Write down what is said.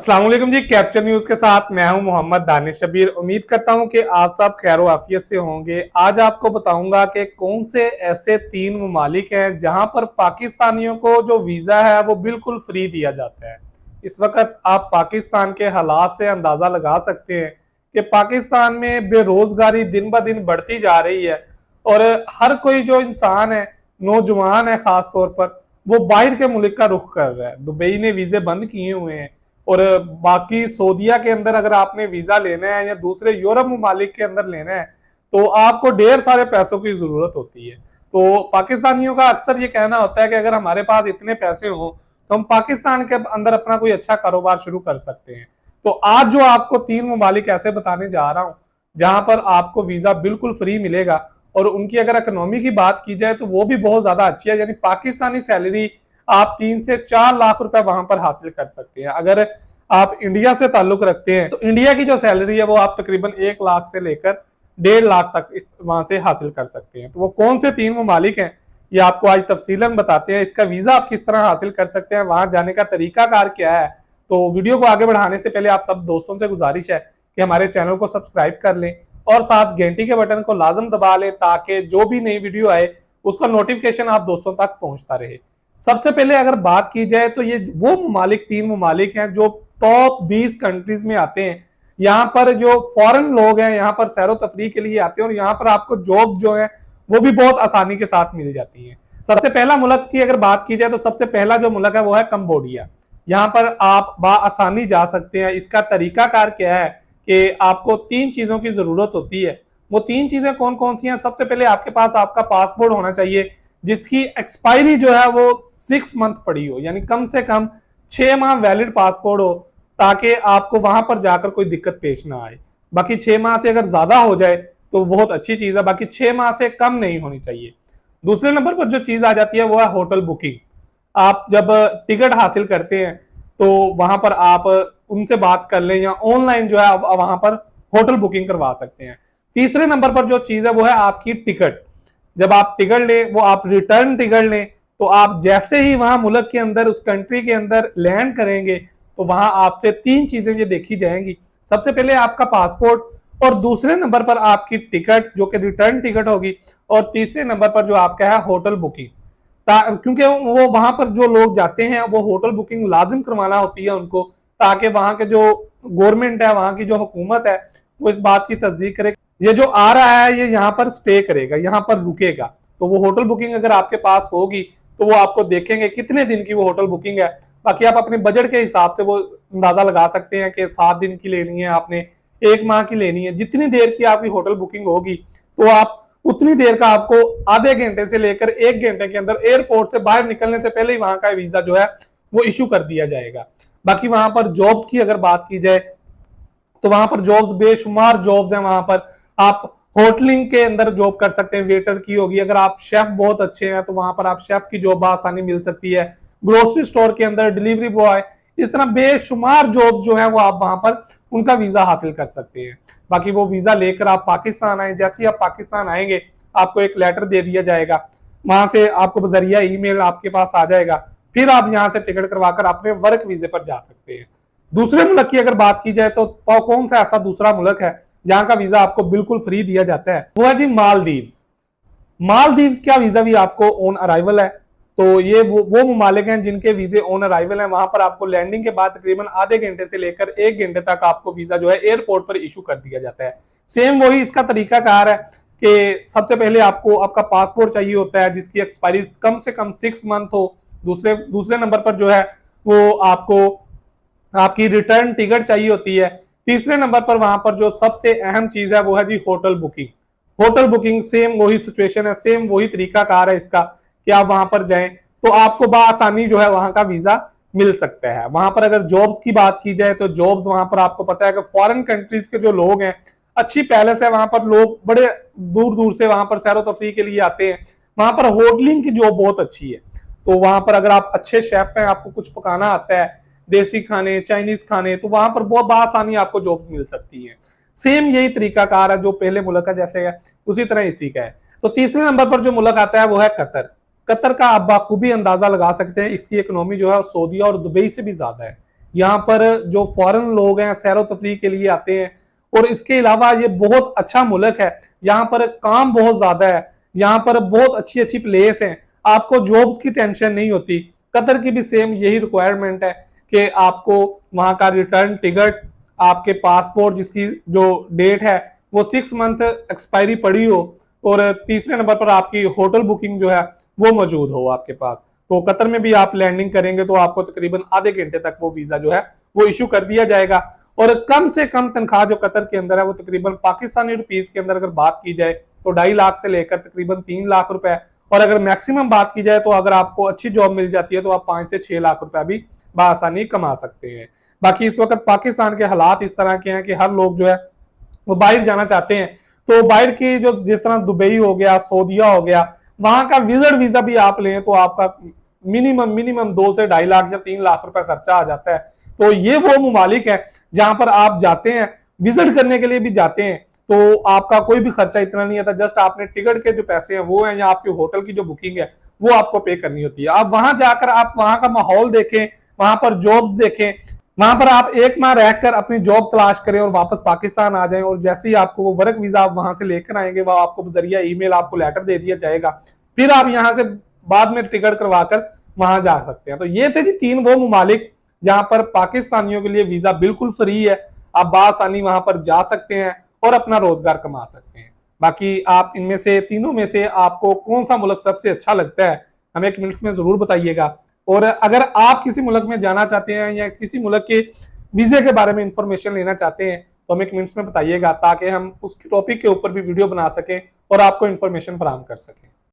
अस्सलाम वालेकुम जी। Capture news के साथ मैं हूं मोहम्मद दानिश शबीर। उम्मीद करता हूं कि आप सब खैर आफियत से होंगे। आज आपको बताऊंगा कि कौन से ऐसे 3 ममालिक हैं जहां पर पाकिस्तानियों को जो वीजा है वो बिल्कुल फ्री दिया जाता है। इस वक्त आप पाकिस्तान के हालात से अंदाजा लगा सकते हैं कि पाकिस्तान में बेरोजगारी दिन ब दिन बढ़ती जा रही है और हर कोई जो इंसान है, नौजवान है खास तौर पर, वो बाहर के मुल्क का रुख कर रहा है। दुबई ने वीजे बंद किए हुए हैं और बाकी सऊदीया के अंदर अगर आपने वीजा लेना है या दूसरे यूरोप ममालिक के अंदर लेना है तो आपको ढेर सारे पैसों की जरूरत होती है। तो पाकिस्तानियों का अक्सर ये कहना होता है कि अगर हमारे पास इतने पैसे हो तो हम पाकिस्तान के अंदर अपना कोई अच्छा कारोबार शुरू कर सकते हैं। तो आज जो आपको 3 ममालिक ऐसे बताने जा रहा हूं जहां पर आपको वीजा बिल्कुल फ्री मिलेगा और उनकी अगर इकोनॉमी की बात की जाए तो वो भी बहुत ज्यादा अच्छी है। यानी पाकिस्तानी सैलरी आप 3 से 4 लाख रुपए वहां पर हासिल कर सकते हैं। अगर आप इंडिया से ताल्लुक रखते हैं तो इंडिया की जो सैलरी है वो आप तकरीबन 1 लाख से लेकर 1.5 लाख तक वहां से हासिल कर सकते हैं। तो वो कौन से 3 ममालिक हैं ये आपको आज तफसीलन बताते हैं। इसका वीजा आप किस तरह हासिल कर सकते हैं, वहां जाने का तरीकाकार क्या है। तो वीडियो को आगे बढ़ाने से पहले आप सब दोस्तों से गुजारिश है कि हमारे चैनल को सब्सक्राइब कर लें और साथ घंटी के बटन को लाजम दबा लें ताकि जो भी नई वीडियो आए उसका नोटिफिकेशन आप दोस्तों तक पहुंचता रहे। सबसे पहले अगर बात की जाए तो ये वो ममालिक 3 ममालिक हैं जो टॉप 20 कंट्रीज में आते हैं। यहाँ पर जो फॉरेन लोग हैं यहाँ पर सैरो तफरी के लिए आते हैं और यहाँ पर आपको जॉब जो है वो भी बहुत आसानी के साथ मिल जाती है। सबसे पहला मुल्क की अगर बात की जाए तो सबसे पहला जो मुल्क है वो है कंबोडिया। यहाँ पर आप आसानी जा सकते हैं। इसका तरीकाकार क्या है कि आपको 3 चीजों की जरूरत होती है। वो 3 चीजें कौन कौन सी हैं? सबसे पहले आपके पास आपका पासपोर्ट होना चाहिए जिसकी एक्सपायरी जो है वो 6 मंथ पड़ी हो, यानी कम से कम 6 माह वैलिड पासपोर्ट हो ताकि आपको वहां पर जाकर कोई दिक्कत पेश ना आए। बाकी 6 माह से अगर ज्यादा हो जाए तो बहुत अच्छी चीज है, बाकी 6 माह से कम नहीं होनी चाहिए। दूसरे नंबर पर जो चीज आ जाती है वो है होटल बुकिंग। आप जब टिकट हासिल करते हैं तो वहां पर आप उनसे बात कर लें या ऑनलाइन जो है वहां पर होटल बुकिंग करवा सकते हैं। तीसरे नंबर पर जो चीज है वो है आपकी टिकट। जब आप टिकट लें, वो आप रिटर्न टिकट लें, तो आप जैसे ही वहां मुल्क के अंदर उस कंट्री के अंदर लैंड करेंगे तो वहां आपसे 3 चीजें ये देखी जाएंगी। सबसे पहले आपका पासपोर्ट और दूसरे नंबर पर आपकी टिकट जो कि रिटर्न टिकट होगी और तीसरे नंबर पर जो आपका है होटल बुकिंग। क्योंकि वो वहां पर जो लोग जाते हैं वो होटल बुकिंग लाजिम करवाना होती है उनको, ताकि वहां के जो गवर्नमेंट है, वहां की जो हुकूमत है, वो इस बात की तस्दीक करे ये जो आ रहा है ये यहाँ पर स्टे करेगा, यहाँ पर रुकेगा। तो वो होटल बुकिंग अगर आपके पास होगी तो वो आपको देखेंगे कितने दिन की वो होटल बुकिंग है। बाकी आप अपने बजट के हिसाब से वो अंदाजा लगा सकते हैं कि 7 दिन की लेनी है आपने, 1 माह की लेनी है। जितनी देर की आपकी होटल बुकिंग होगी तो आप उतनी देर का आपको आधे घंटे से लेकर 1 घंटे के अंदर एयरपोर्ट से बाहर निकलने से पहले ही वहां का वीजा जो है वो इशू कर दिया जाएगा। बाकी वहां पर जॉब्स की अगर बात की जाए तो वहां पर जॉब्स बेशुमार जॉब्स हैं। वहां पर आप होटलिंग के अंदर जॉब कर सकते हैं, वेटर की होगी। अगर आप शेफ बहुत अच्छे हैं तो वहां पर आप शेफ की जॉब आसानी मिल सकती है। ग्रोसरी स्टोर के अंदर डिलीवरी बॉय, इस तरह बेशुमार जॉब जो है वो आप वहां पर उनका वीजा हासिल कर सकते हैं। बाकी वो वीजा लेकर आप पाकिस्तान आए, जैसे ही आप पाकिस्तान आएंगे आपको एक लेटर दे दिया जाएगा, वहां से आपको बजरिया ईमेल आपके पास आ जाएगा, फिर आप यहाँ से टिकट करवाकर अपने वर्क वीजे पर जा सकते हैं। दूसरे मुल्क की अगर बात की जाए तो कौन सा ऐसा दूसरा मुल्क है जहां का वीजा आपको बिल्कुल फ्री दिया जाता है? वो है जी मालदीव्स। मालदीव्स का वीजा भी आपको ऑन अराइवल है। तो ये वो ममालिक हैं जिनके वीजे ऑन अराइवल हैं। वहां पर आपको लैंडिंग के बाद तकरीबन आधे घंटे से लेकर 1 घंटे तक आपको वीजा जो है एयरपोर्ट पर इशू कर दिया जाता है। सेम वही इसका तरीकाकार है कि सबसे पहले आपको आपका पासपोर्ट चाहिए होता है जिसकी एक्सपायरी कम से कम 6 मंथ हो। दूसरे नंबर पर जो है वो आपको आपकी रिटर्न टिकट चाहिए होती है। तीसरे नंबर पर वहां पर जो सबसे अहम चीज है वो है जी hotel booking. Hotel booking same वही सिचुएशन है, सेम वही तरीकाकार है इसका कि आप वहां पर जाएं तो आपको बआसानी जो है वहां का वीजा मिल सकता है। वहां पर अगर जॉब्स की बात की जाए तो जॉब्स वहां पर आपको पता है कि फॉरेन कंट्रीज के जो लोग हैं, अच्छी पैलेस है वहां पर, लोग बड़े दूर दूर से वहां पर सैरो तफरी के लिए आते हैं। वहां पर होटलिंग की जॉब बहुत अच्छी है। तो वहां पर अगर आप अच्छे शेफ हैं, आपको कुछ पकाना आता है, देसी खाने, चाइनीज खाने, तो वहां पर बहुत बआसानी आपको जॉब मिल सकती है। सेम यही तरीकाकार है जो पहले मुल्क का जैसे है उसी तरह इसी का है। तो तीसरे नंबर पर जो मुल्क आता है वो है कतर। कतर का आप बाखूबी अंदाजा लगा सकते हैं, इसकी इकोनॉमी जो है सऊदीया और दुबई से भी ज्यादा है। यहाँ पर जो फॉरेन लोग हैं सैरो तफरी के लिए आते हैं। और इसके अलावा ये बहुत अच्छा मुल्क है, यहाँ पर काम बहुत ज्यादा है, यहाँ पर बहुत अच्छी अच्छी प्लेस है, आपको जॉब्स की टेंशन नहीं होती। कतर की भी सेम यही रिक्वायरमेंट है कि आपको वहां का रिटर्न टिकट, आपके पासपोर्ट जिसकी जो डेट है वो 6 मंथ एक्सपायरी पड़ी हो, और तीसरे नंबर पर आपकी होटल बुकिंग जो है वो मौजूद हो आपके पास। तो कतर में भी आप लैंडिंग करेंगे तो आपको तकरीबन आधे घंटे तक वो वीजा जो है वो इशू कर दिया जाएगा। और कम से कम तनख्वाह जो कतर के अंदर है वो तकरीबन पाकिस्तानी रुपीस के अंदर अगर बात की जाए तो 2.5 लाख से लेकर तकरीबन 3 लाख रुपए। और अगर मैक्सिमम बात की जाए तो अगर आपको अच्छी जॉब मिल जाती है तो आप 5 से 6 लाख रुपए भी बआसानी कमा सकते हैं। बाकी इस वक्त पाकिस्तान के हालात इस तरह के हैं कि हर लोग जो है वो बाहर जाना चाहते हैं। तो बाहर की जो जिस तरह दुबई हो गया, सऊदीया हो गया, वहां का विजिट वीजा भी आप लें तो आपका मिनिमम 2 से 2.5 लाख या 3 लाख रुपए खर्चा आ जाता है। तो ये वो मुमालिक है जहां पर आप जाते हैं, विजिट करने के लिए भी जाते हैं, तो आपका कोई भी खर्चा इतना नहीं आता। जस्ट आपने टिकट के जो पैसे हैं वो हैं, या आपके होटल की जो बुकिंग है वो आपको पे करनी होती है। आप वहां जाकर आप वहां का माहौल देखें, वहां पर जॉब्स देखें, वहां पर आप 1 माह रहकर अपनी जॉब तलाश करें और वापस पाकिस्तान आ जाएं। और जैसे ही आपको वो वर्क वीजा आप वहां से लेकर आएंगे, वो आपको जरिया ईमेल आपको लेटर दे दिया जाएगा, फिर आप यहां से बाद में टिकट करवाकर वहां जा सकते हैं। तो ये थे जी 3 वो मुमालिक जहां पर पाकिस्तानियों के लिए वीजा बिल्कुल फ्री है, आप बासानी वहां पर जा सकते हैं और अपना रोजगार कमा सकते हैं। बाकी आप इनमें से तीनों में से आपको कौन सा मुल्क सबसे अच्छा लगता है हमें कमेंट्स में जरूर बताइएगा। और अगर आप किसी मुल्क में जाना चाहते हैं या किसी मुल्क के वीजे के बारे में इंफॉर्मेशन लेना चाहते हैं तो हमें कमेंट्स में बताइएगा, ताकि हम उस टॉपिक के ऊपर भी वीडियो बना सकें और आपको इंफॉर्मेशन फराहम कर सकें।